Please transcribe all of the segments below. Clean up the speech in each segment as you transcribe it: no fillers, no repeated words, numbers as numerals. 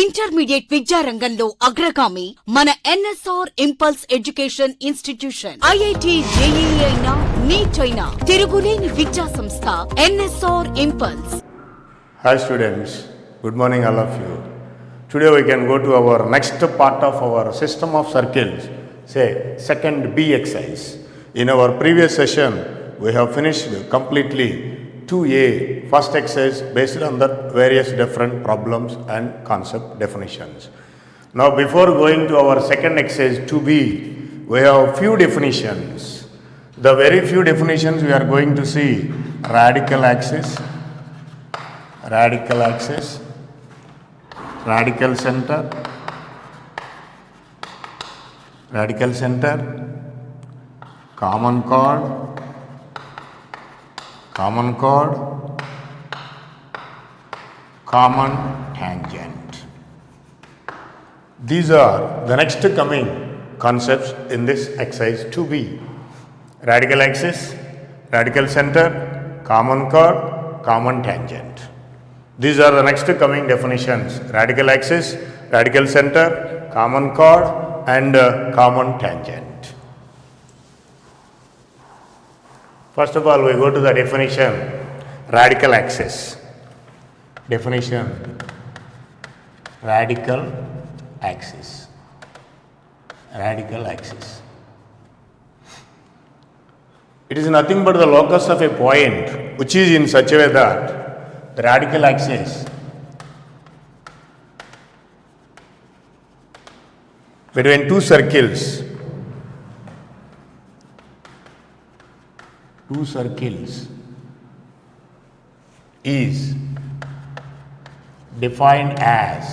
Intermediate విద్యారంగంలో అగ్రగామి మన NSR impulse education institution. IIT, JEE అయినా, నీట్ అయినా తిరుగులేని విద్యా సంస్థ NSR impulse. Hi students, good morning all of you. Today we can go to our next part of our system of circles, say second B exercise. In our previous session, we have finished completely 2A, first exercise based on the various different problems and concept definitions. Now before going to our second exercise 2B, we have few definitions. The very few definitions we are going to see: radical axis, radical center, common chord, common tangent. These are the next coming concepts in this exercise 2B. Radical axis, radical center, common chord, common tangent. These are the next coming definitions: radical axis, radical center, common chord and common tangent. First of all, we go to the definition: radical axis. Definition: radical axis. Radical axis. It is nothing but the locus of a point which is in such a way that the radical axis between two circles is defined as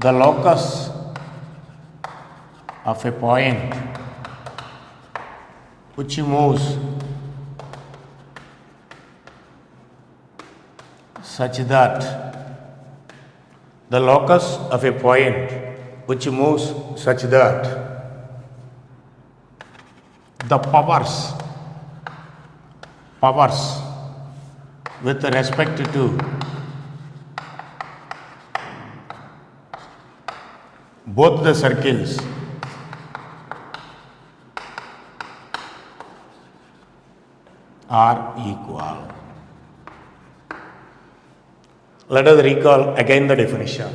the locus of a point which moves such that the locus of a point which moves such that the powers with respect to both the circles are equal. Let us recall again the definition.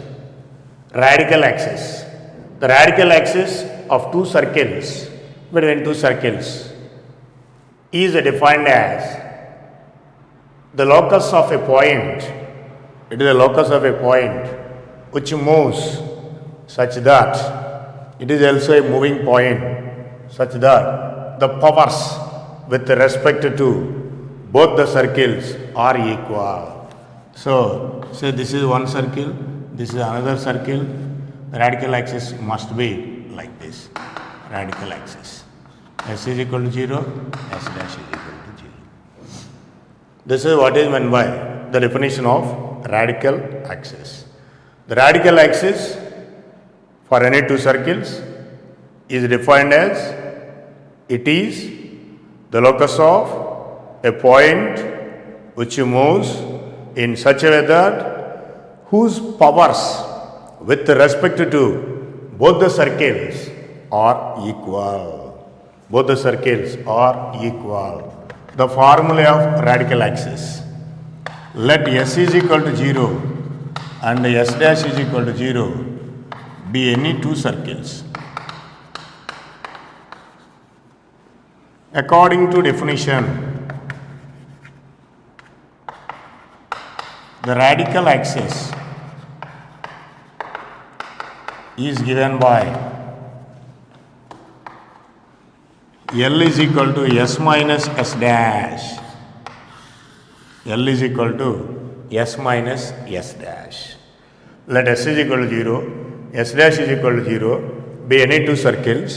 Radical axis. The radical axis of two circles, between two circles, is defined as the locus of a point. It is the locus of a point which moves such that it is also a moving point, such that the powers with respect to both the circles are equal. So, say this is one circle, this is another circle. The radical axis must be like this. Radical axis. S is equal to 0, S dash is equal to 0. This is what is meant by the definition of radical axis. The radical axis for any two circles is defined as it is the locus of a point which moves in such a way that whose powers with respect to both the circles are equal. Both the circles are equal. The formula of radical axis: let S is equal to 0 and S dash is equal to 0 be any two circles. According to definition, the radical axis is given by L is equal to S minus S dash. L is equal to S minus S dash. Let S is equal to 0, S dash is equal to 0 be any two circles.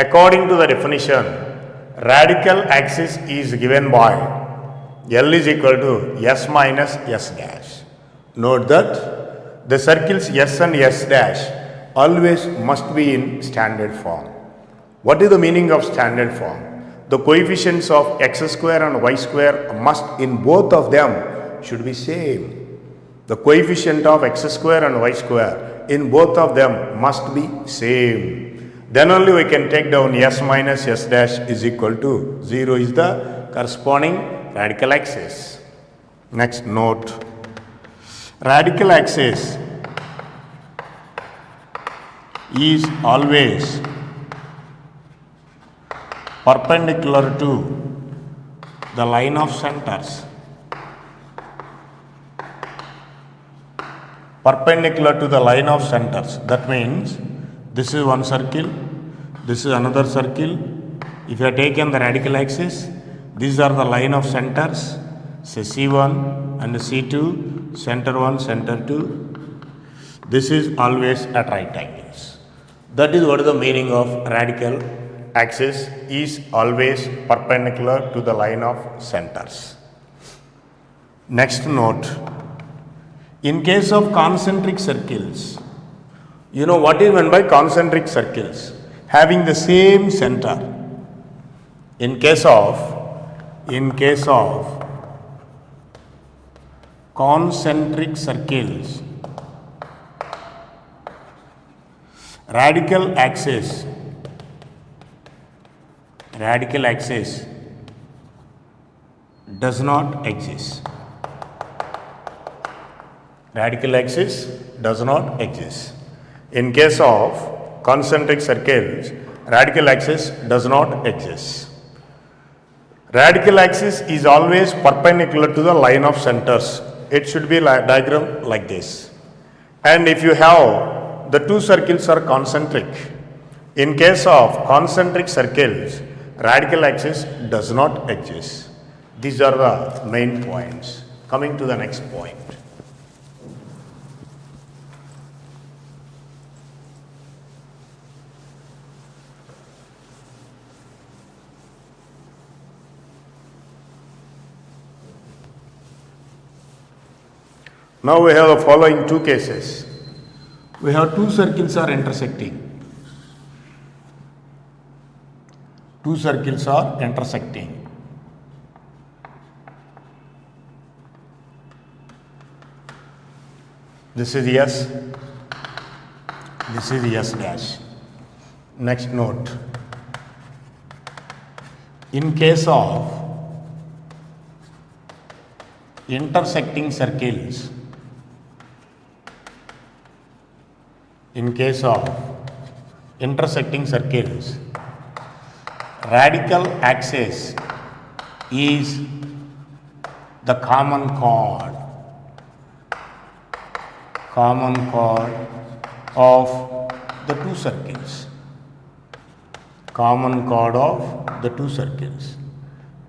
According to the definition, radical axis is given by L is equal to S minus S dash. Note that the circles S and S dash always must be in standard form. What is the meaning of standard form? The coefficients of x square and y square must in both of them should be same. The coefficient of x square and y square in both of them must be same. Then only we can take down s minus s dash is equal to 0 is the corresponding radical axis. Next note, radical axis is always perpendicular to the line of centers. Perpendicular to the line of centers. That means this is one circle, this is another circle. If you have taken the radical axis, these are the line of centers, say C1 and C2, center 1, center 2. This is always at right angles. That is what is the meaning of radical axis is always perpendicular to the line of centers. Next note, in case of concentric circles, you know what is meant by concentric circles? Having the same center. In case of concentric circles, radical axis does not exist. Radical axis does not exist. In case of concentric circles, radical axis does not exist. Radical axis is always perpendicular to the line of centers. It should be like diagram like this. And if you have the two circles are concentric, in case of concentric circles, radical axis does not exist. These are the main points. Coming to the next point. Now we have the following two cases. We have two circles are intersecting. Two circles are intersecting. This is S, this is S dash. Next note. In case of intersecting circles, radical axis is the common chord of the two circles. Common chord of the two circles.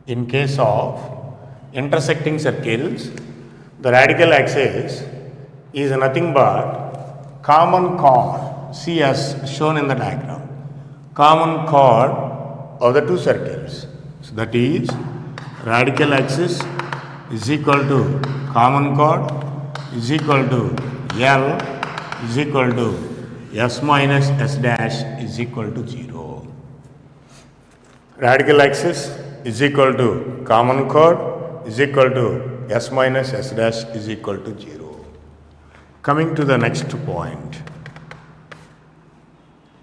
In case of intersecting circles, the radical axis is nothing but common chord, see as shown in the diagram, common chord of the two circles. So that is radical axis is equal to common chord is equal to L is equal to S minus S dash is equal to 0. Radical axis is equal to common chord is equal to S minus S dash is equal to 0. Coming to the next point.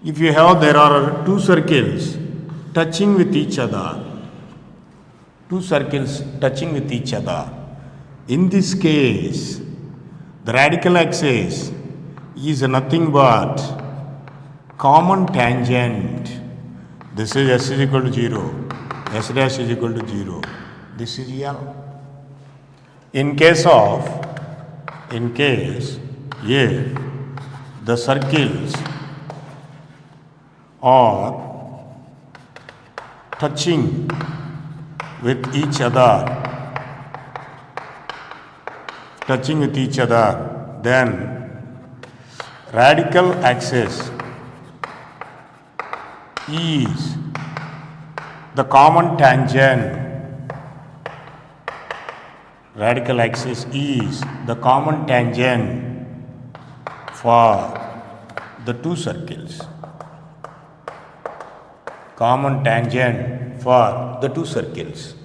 If you have, there are two circles touching with each other. Two circles touching with each other. In this case, the radical axis is nothing but common tangent. This is S is equal to 0. S dash is equal to 0. This is L. In case if the circles are touching with each other, then radical axis is the common tangent. Radical axis is the common tangent for the two circles. Common tangent for the two circles.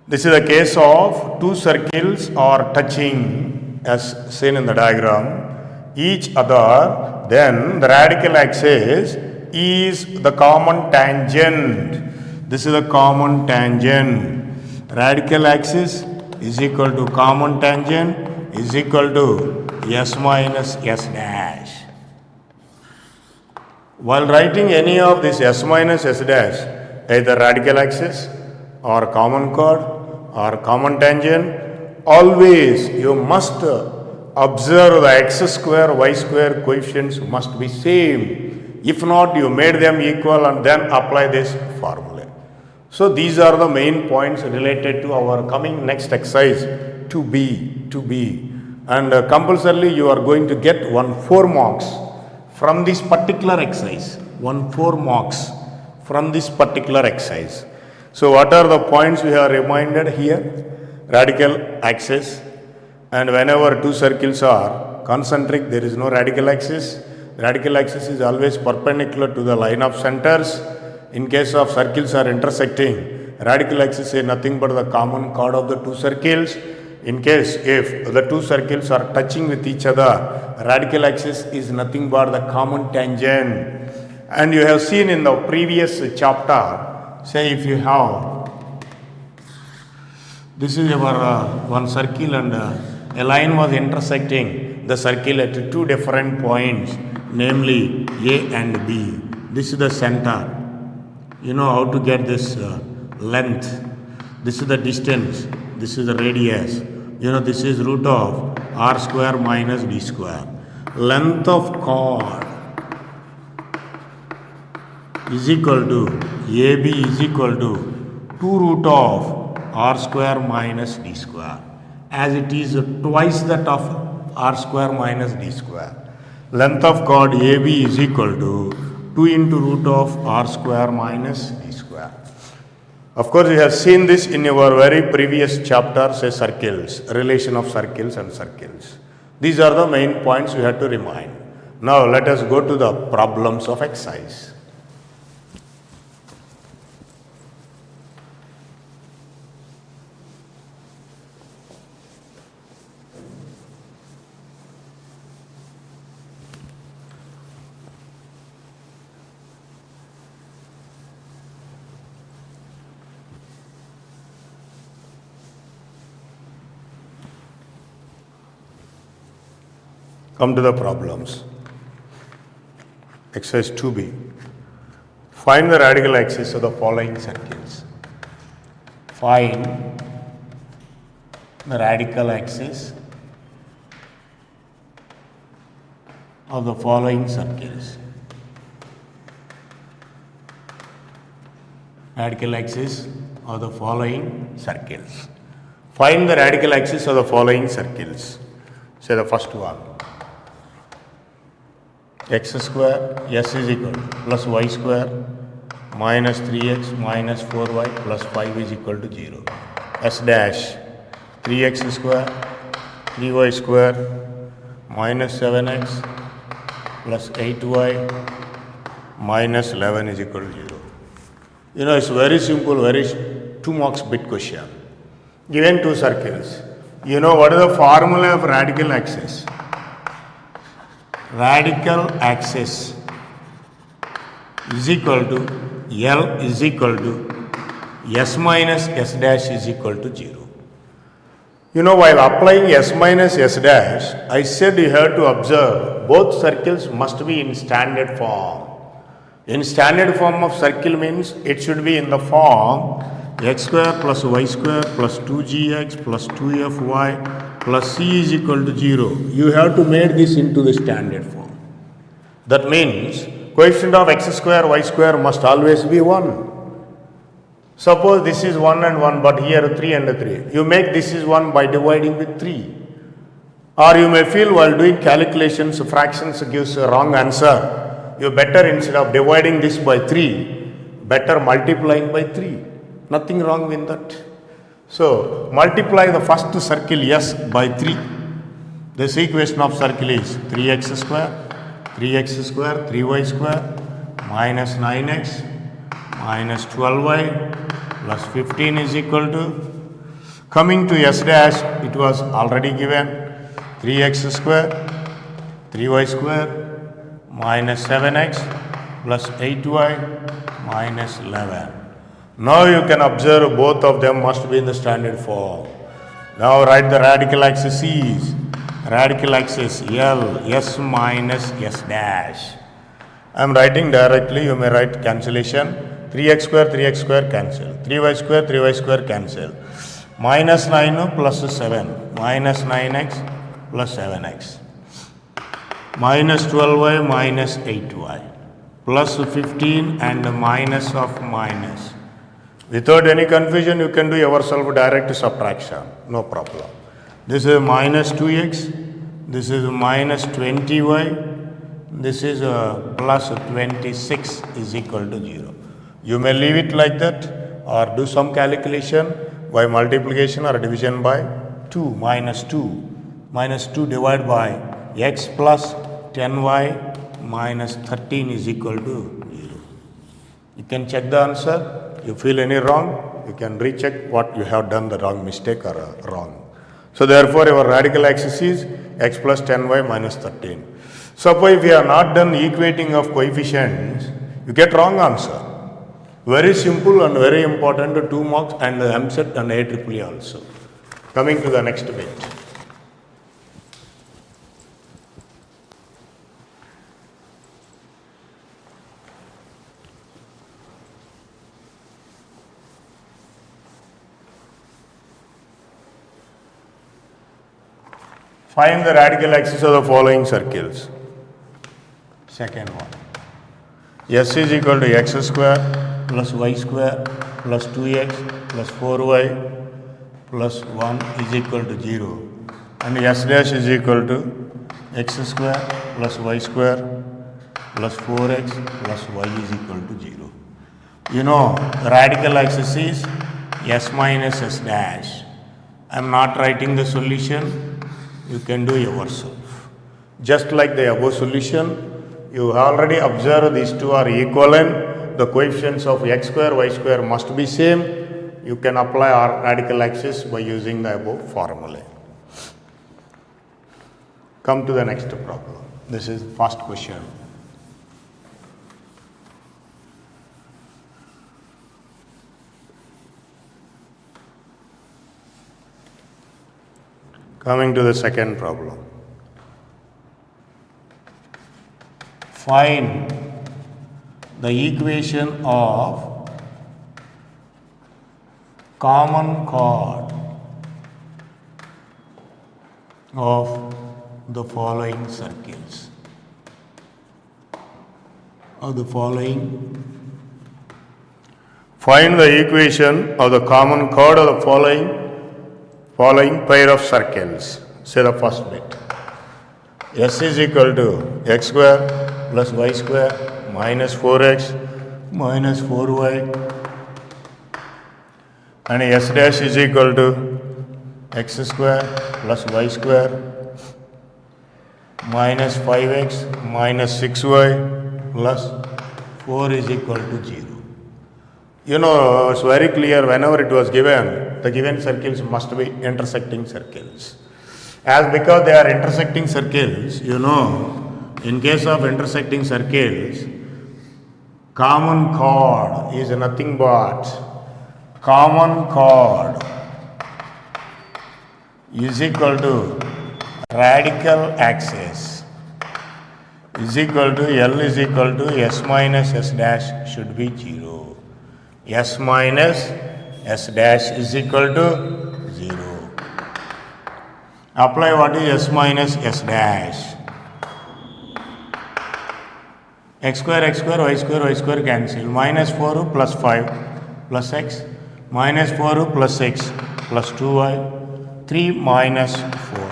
This is a case of two circles are touching as seen in the diagram, each other, then the radical axis is the common tangent. This is the common tangent. Radical axis is equal to common tangent is equal to s minus s dash. While writing any of this s minus s dash, either radical axis or common chord or common tangent, always you must observe the x square, y square coefficients must be same. If not, you made them equal and then apply this formula. So these are the main points related to our coming next exercise 2B. And compulsorily you are going to get 4 marks from this particular exercise. 4 marks from this particular exercise. So what are the points we have reminded here? Radical axis. And whenever two circles are concentric, there is no radical axis. Radical axis is always perpendicular to the line of centers. In case of circles are intersecting, radical axis is nothing but the common chord of the two circles. In case if the two circles are touching with each other, radical axis is nothing but the common tangent. And you have seen in the previous chapter, say if you have, this is our one circle and a line was intersecting the circle at 2 different points, namely A and B. This is the center. You know how to get this length. This is the distance. This is the radius. You know this is root of r square minus d square. Length of chord is equal to AB is equal to 2 root of r square minus d square, as it is twice that of r square minus d square. Length of chord AB is equal to 2 into root of r square minus d square. Of course, you have seen this in your very previous chapter, say circles, relation of circles and circles. These are the main points we have to remind. Now let us go to the problems of exercise. Come to the problems. Exercise 2B. Find the radical axis of the following circles. Find the radical axis of the following circles. Radical axis of the following circles. Find the radical axis of the following circles. Say the first one. X square s is equal to plus y square minus 3x minus 4y plus 5 is equal to 0. S dash 3x square 3y square minus 7x plus 8y minus 11 is equal to 0. You know, it's very simple, very 2 marks bit question. Given two circles, you know what is the formula of radical axis? Radical axis is equal to L is equal to S minus S dash is equal to 0. You know, while applying S minus S dash, I said you have to observe both circles must be in standard form. In standard form of circle means it should be in the form x square plus y square plus 2gx plus 2fy plus c is equal to 0. You have to make this into the standard form. That means coefficient of x square y square must always be 1. Suppose this is 1 and 1, but here 3 and 3. You make this is 1 by dividing with 3. Or you may feel while doing calculations, fractions gives a wrong answer. You better, instead of dividing this by 3, better multiplying by 3. Nothing wrong with that. So, multiply the first circle S by 3. This equation of circle is 3x square, 3y square, minus 9x, minus 12y, plus 15 is equal to, coming to S dash, it was already given, 3x square, 3y square, minus 7x plus 8y minus 11. Now you can observe both of them must be in the standard form. Now write the radical axis is radical axis L, S minus S dash. I am writing directly, you may write cancellation. 3x square cancel. 3y square cancel. Minus 9 plus 7. Minus 9x plus 7x. Minus 12y minus 8y. Plus 15 and minus of minus. Without any confusion, you can do yourself direct subtraction. No problem. This is minus 2x. This is minus 20y. This is plus 26 is equal to 0. You may leave it like that or do some calculation by multiplication or division by 2. Minus 2 divided by x plus 10y minus 13 is equal to 0. You can check the answer. You feel any wrong, you can recheck what you have done the wrong mistake or wrong. So therefore your radical axis is x plus 10y minus 13. Suppose if you have not done equating of coefficients, you get wrong answer. Very simple and very important, 2 marks and MSET and AEEE also. Coming to the next bit. Find the radical axis of the following circles. Second one. S is equal to x square plus y square plus 2x plus 4y plus 1 is equal to 0. And S dash is equal to x square plus y square plus 4x plus y is equal to 0. You know, the radical axis is S minus S dash. I am not writing the solution. You can do yourself. Just like the above solution, you already observed these two are equivalent. The coefficients of x square, y square must be same. You can apply our radical axis by using the above formula. Come to the next problem. This is the first question. Coming to the second problem. Find the equation of common chord of the following circles. Find the equation of the common chord of the following pair of circles. Say the first bit. S is equal to x square plus y square minus 4x minus 4y, and S dash is equal to x square plus y square minus 5x minus 6y plus 4 is equal to 0. You know, it's very clear whenever it was given, the given circles must be intersecting circles. As because they are intersecting circles, you know, in case of intersecting circles, common chord is nothing but common chord is equal to radical axis is equal to L is equal to S minus S dash should be 0. S minus S dash is equal to 0. Apply what is S minus S dash. X square, y square cancel. Minus 4 plus 5 plus x. Minus 4 plus x plus 2y. 3 minus 4.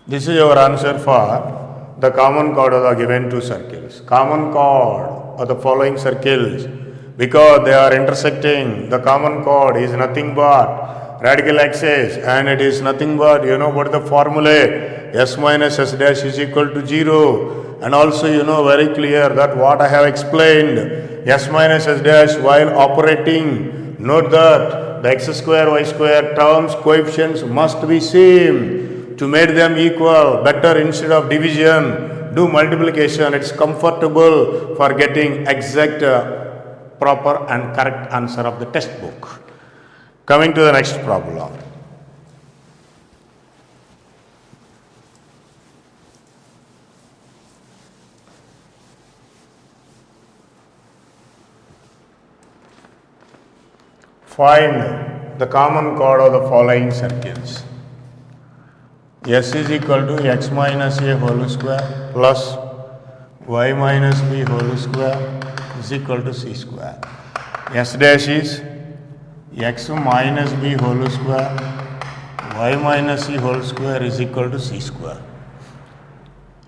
This is your answer for the common chord of the given two circles. Common chord of the following circles, because they are intersecting, the common chord is nothing but radical axis, and it is nothing but, you know what the formula, S minus S dash is equal to 0. And also you know very clear that what I have explained, S minus S dash while operating, note that the x square, y square terms, coefficients must be same. To make them equal, better instead of division, do multiplication. It's comfortable for getting exact, proper and correct answer of the textbook. Coming to the next problem. Find the common chord of the following circles. S is equal to x minus a whole square plus y minus b whole square is equal to c square. S dash is x minus b whole square, y minus c whole square is equal to c square.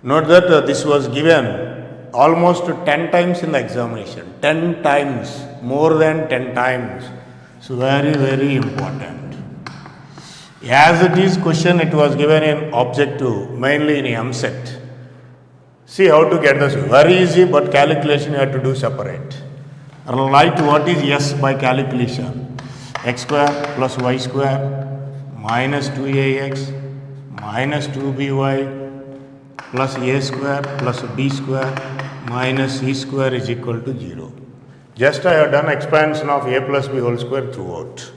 Note that this was given almost 10 times in the examination. 10 times, more than 10 times. So very important. As it is question, it was given in objective, mainly in MSET. See how to get this. Very easy, but calculation you have to do separate. Write what is S by calculation. X square plus y square minus 2ax minus 2by plus a square plus b square minus c square is equal to 0. Just I have done expansion of a plus b whole square throughout.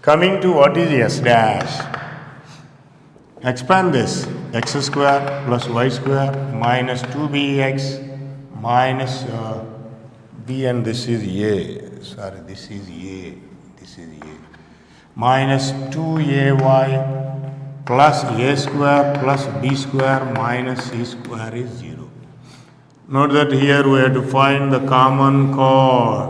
Coming to what is S dash. Expand this. X square plus y square minus 2bx minus b, and this is a. Sorry, this is a. This is a. Minus 2ay plus a square plus b square minus c square is 0. Note that here we have to find the common chord.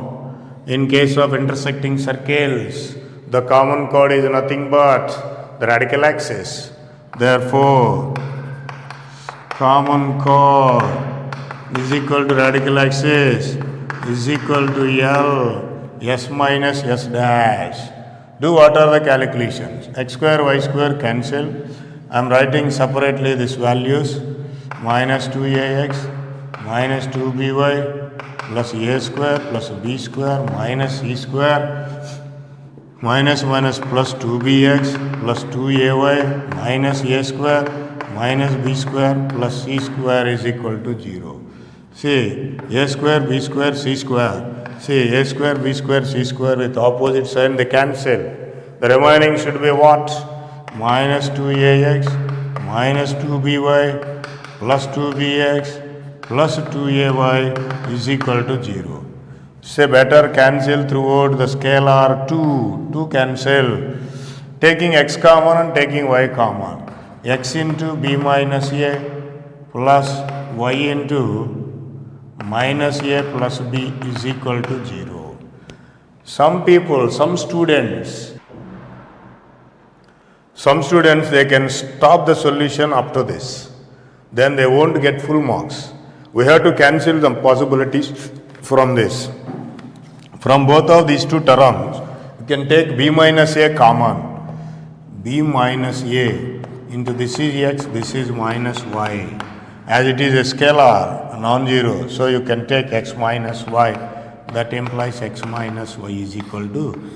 In case of intersecting circles, the common chord is nothing but the radical axis. Therefore, common chord is equal to radical axis is equal to L S minus S dash. Do what are the calculations? X square, y square cancel. I am writing separately these values. Minus 2ax minus 2by plus a square plus b square minus c square minus plus 2bx plus 2ay minus a square minus b square plus c square is equal to 0. See, a square, b square, c square. See, a square, b square, c square with opposite sign they cancel. The remaining should be what? Minus 2ax minus 2by plus 2bx plus 2ay is equal to 0. Say better cancel throughout the scalar 2 cancel. Taking x common and taking y common. X into b minus a plus y into minus a plus b is equal to 0. Some people, some students, they can stop the solution up to this. Then they won't get full marks. We have to cancel the possibilities from this. From both of these two terms, you can take b minus a common. B minus a into this is x, this is minus y. As it is a scalar, non-zero, so you can take x minus y. That implies x minus y is equal to.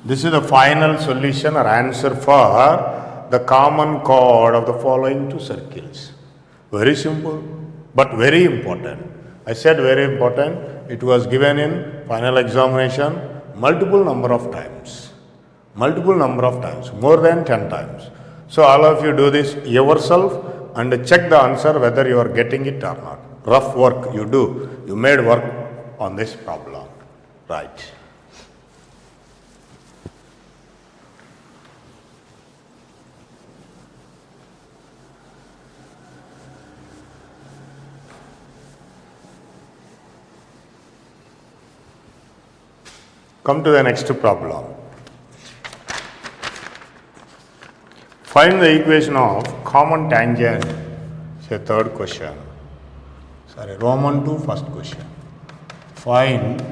This is the final solution or answer for the common chord of the following two circles. Very simple, but very important. I said very important. It was given in final examination multiple number of times. More than 10 times. So all of you do this yourself and check the answer whether you are getting it or not. Rough work you do. You made work on this problem. Right. Come to the next problem. Find the equation of common tangent. It's a third question. Sorry, Roman 2 first question. Find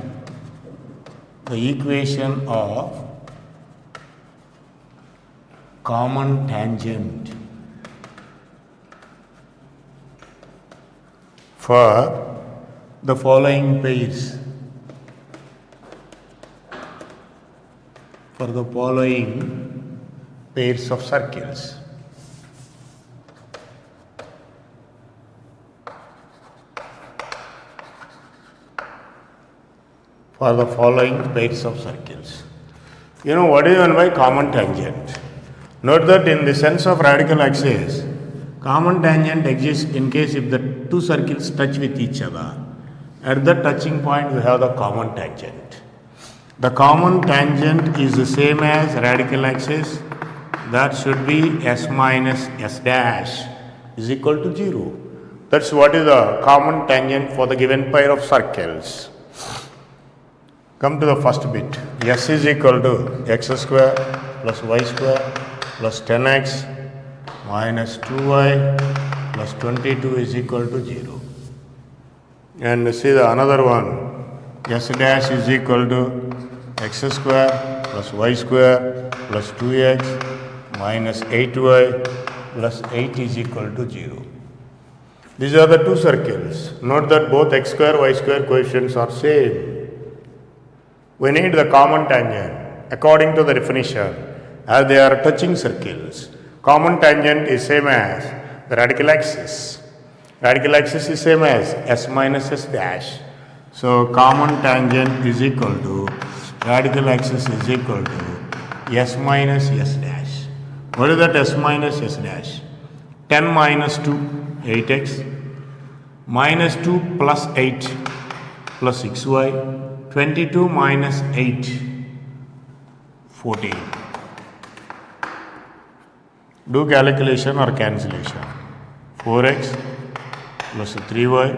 the equation of common tangent for the following pairs. for the following pairs of circles. For the following pairs of circles. You know what is meant by common tangent? Note that in the sense of radical axis, common tangent exists in case if the two circles touch with each other. At the touching point, we have the common tangent. The common tangent is the same as radical axis. That should be s minus s dash is equal to 0. That's what is the common tangent for the given pair of circles. Come to the first bit. S is equal to x square plus y square plus 10x minus 2y plus 22 is equal to 0. And see the another one. S dash is equal to x square plus y square plus 2x minus 8y plus 8 is equal to 0. These are the two circles. Note that both x square y square coefficients are same. We need the common tangent according to the definition as they are touching circles. Common tangent is same as the radical axis. Radical axis is same as s minus s dash. So common tangent is equal to radical axis is equal to s minus s dash. What is that s minus s dash? 10 minus 2, 8x, minus 2 plus 8 plus 6y, 22 minus 8, 14. Do calculation or cancellation. 4x plus 3y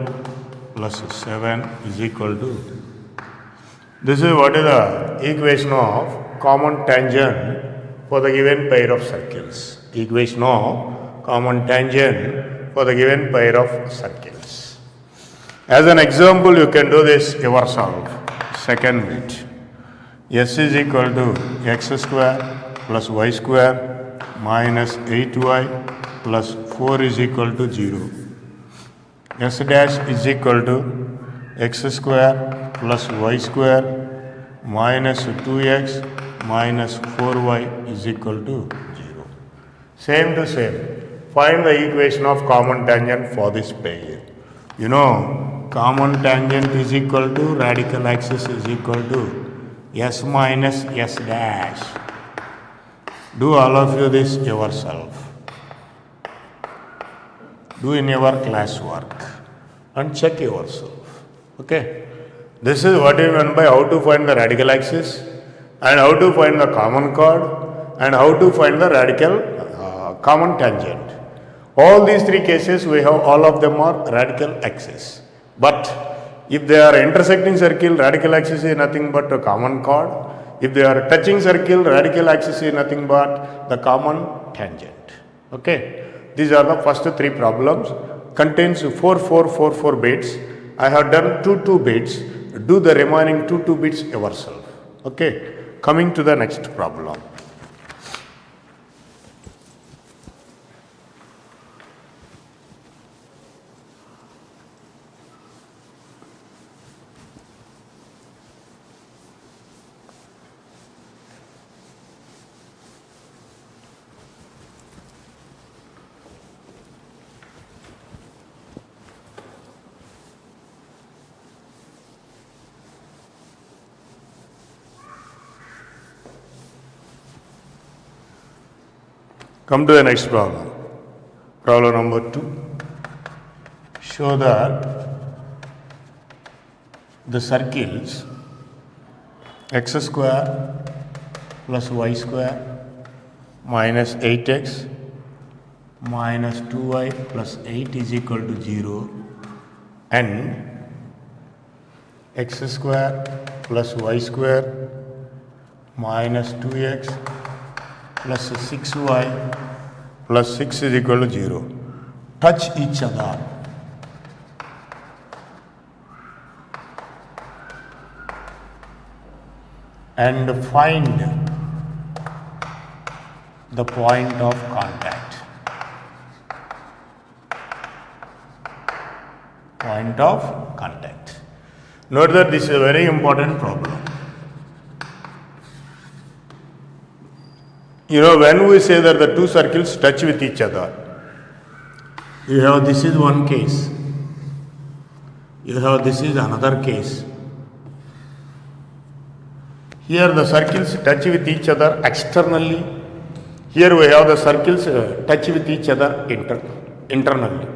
plus 7 is equal to. This is what is the equation of common tangent for the given pair of circles. Equation of common tangent for the given pair of circles. As an example, you can do this yourself. Second bit. S is equal to x square plus y square minus 8y plus 4 is equal to 0. S dash is equal to x square plus y square minus 2x minus 4y is equal to 0. Same to same. Find the equation of common tangent for this pair. You know, common tangent is equal to radical axis is equal to s minus s dash. Do all of you this yourself. Do in your classwork and check yourself. Okay. This is what is meant by how to find the radical axis and how to find the common chord and how to find the radical common tangent. All these three cases we have all of them are radical axis. But if they are intersecting circle, radical axis is nothing but a common chord. If they are touching circle, radical axis is nothing but the common tangent. Okay. These are the first three problems. Contains 4 bits. I have done 2 bits. Do the remaining 2 bits yourself. Okay. Coming to the next problem. Come to the next problem. Problem number 2. Show that the circles x square plus y square minus 8x minus 2y plus 8 is equal to 0 and x square plus y square minus 2x plus 6y plus 6 is equal to 0 touch each other. And find the point of contact. Point of contact. Note that this is a very important problem. You know, when we say that the two circles touch with each other, you have this is one case, you have this is another case. Here the circles touch with each other externally. Here we have the circles touch with each other internally.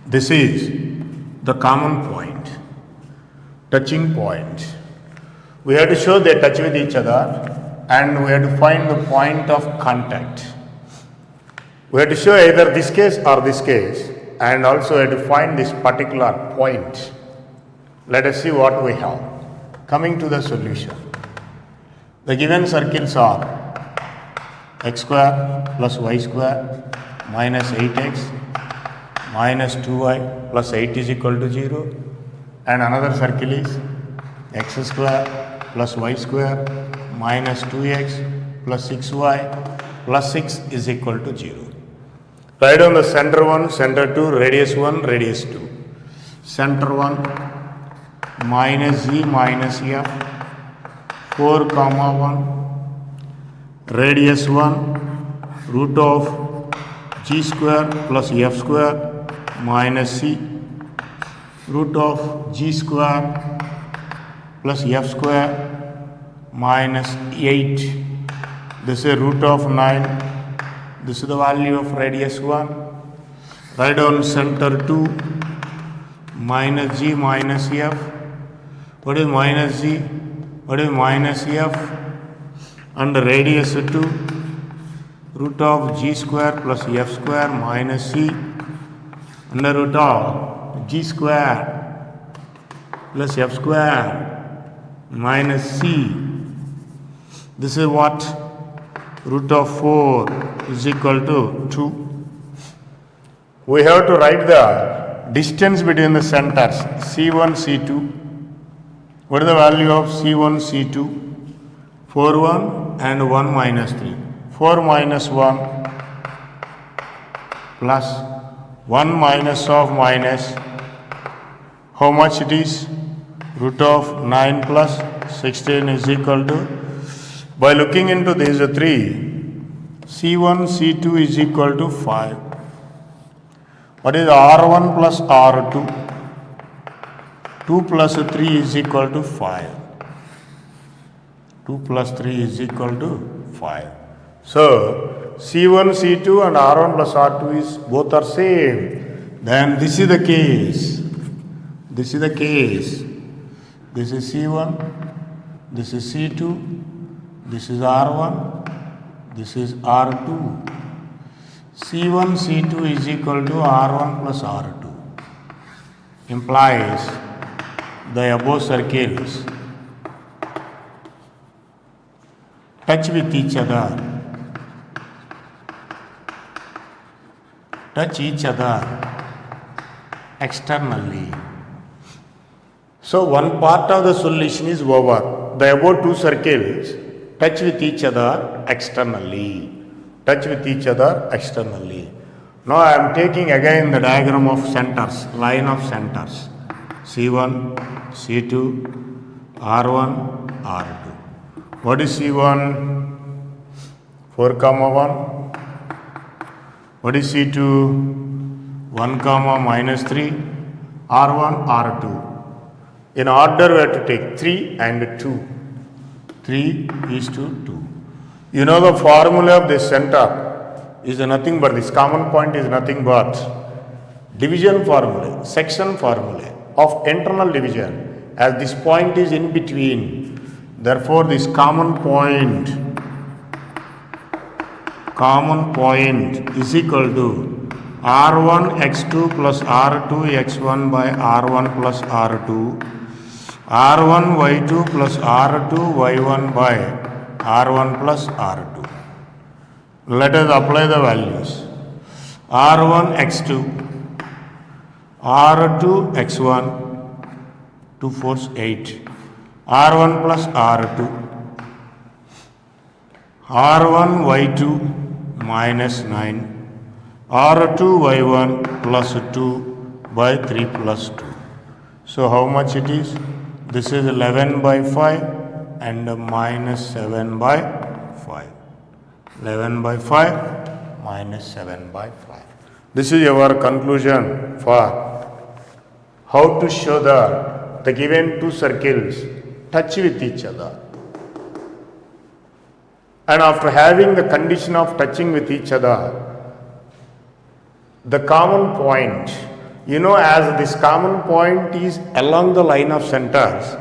This is the common point, touching point. We have to show they touch with each other and we have to find the point of contact. We have to show either this case or this case, and also we have to find this particular point. Let us see what we have. Coming to the solution. The given circles are x square plus y square minus 8x minus 2y plus 8 is equal to 0, and another circle is x square plus y square minus 2x plus 6y plus 6 is equal to 0. Write down the center 1, center 2, radius 1, radius 2. Center 1 minus z minus f 4 comma 1, radius 1 root of g square plus f square minus c root of g square plus f square minus 8. This is root of 9. This is the value of radius 1. Write down center 2 minus g minus f. What is minus g? What is minus f? And radius 2 root of g square plus f square minus c under root of g square plus f square minus c. This is what? Root of 4 is equal to 2. We have to write the distance between the centers C1, C2. What is the value of C1, C2? 4, 1 and 1 minus 3. 4 minus 1 plus 1 minus of minus. How much it is? Root of 9 plus 16 is equal to. By looking into these three, C1, C2 is equal to 5. What is R1 plus R2? 2 plus 3 is equal to 5. 2 plus 3 is equal to 5. So, C1, C2 and R1 plus R2 is both are same. Then this is the case. This is the case. This is C1, this is C2, this is R1, this is R2. C1, C2 is equal to R1 plus R2. Implies the above circles touch with each other. Touch each other externally. So one part of the solution is over. The above two circles touch with each other externally. Touch with each other externally. Now I am taking again the diagram of centers, line of centers. C1, C2, R1, R2. What is C1? 4 comma 1. What is C2? 1 comma minus 3. R1, R2. In order we have to take 3 and 2. 3 is to 2. You know the formula of this center is nothing but this common point is nothing but division formula, section formula of internal division, as this point is in between. Therefore, this common point is equal to R1 x2 plus R2 x1 by R1 plus R2, R1 y2 plus R2 y1 by R1 plus R2. Let us apply the values. R1 x2, R2 x1, 2 4 8, R1 plus R2, R1 y2 minus 9, R2 y1 plus 2 by 3 plus 2. So how much it is? This is 11 by 5 and minus 7 by 5. 11 by 5 minus 7 by 5. This is our conclusion for how to show that the given two circles touch with each other. And after having the condition of touching with each other, the common point, as this common point is along the line of centers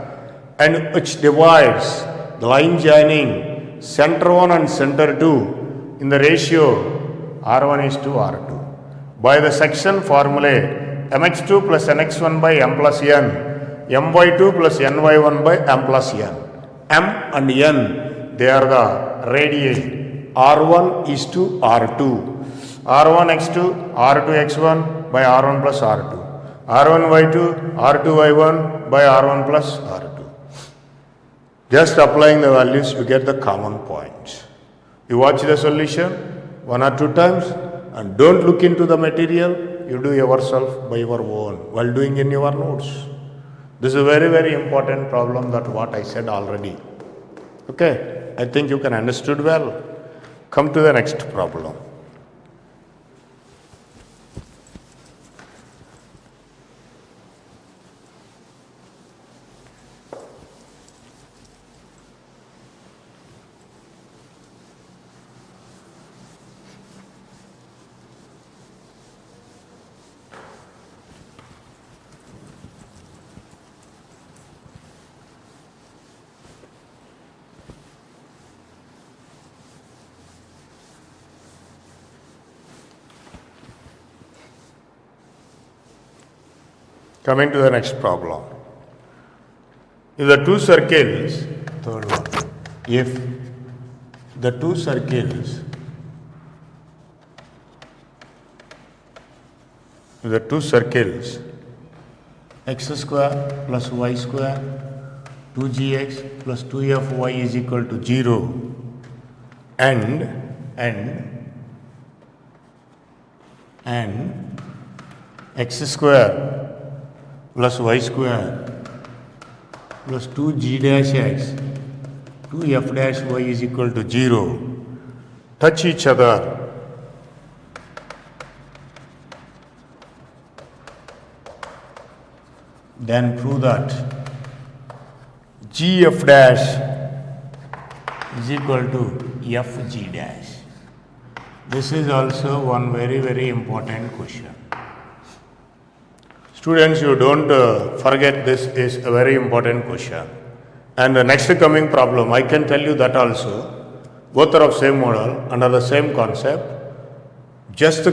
and which divides the line joining center 1 and center 2 in the ratio R1 is to R2. By the section formulae, mx2 plus nx1 by m plus n, my2 plus ny1 by m plus n. M and n, they are the radii. R1 is to R2. R1 x2, R2 x1 by R1 plus R2. R1 y2, R2 y1 by R1 plus R2. Just applying the values, you get the common points. You watch the solution 1 or 2 times and don't look into the material. You do yourself by your own while doing in your notes. This is a very, very important problem that what I said already. Okay, I think you can understood well. Come to the next problem. Coming to the next problem. If the two circles, third one, if the two circles, x square plus y square, 2gx plus 2fy is equal to 0 and x square plus y square plus 2g dash x 2f dash y is equal to 0 touch each other, then prove that gf dash is equal to fg dash. This is also one very, very important question. Students, you don't forget, this is a very important question. And the next coming problem, I can tell you that also. Both are of same model, under the same concept. Just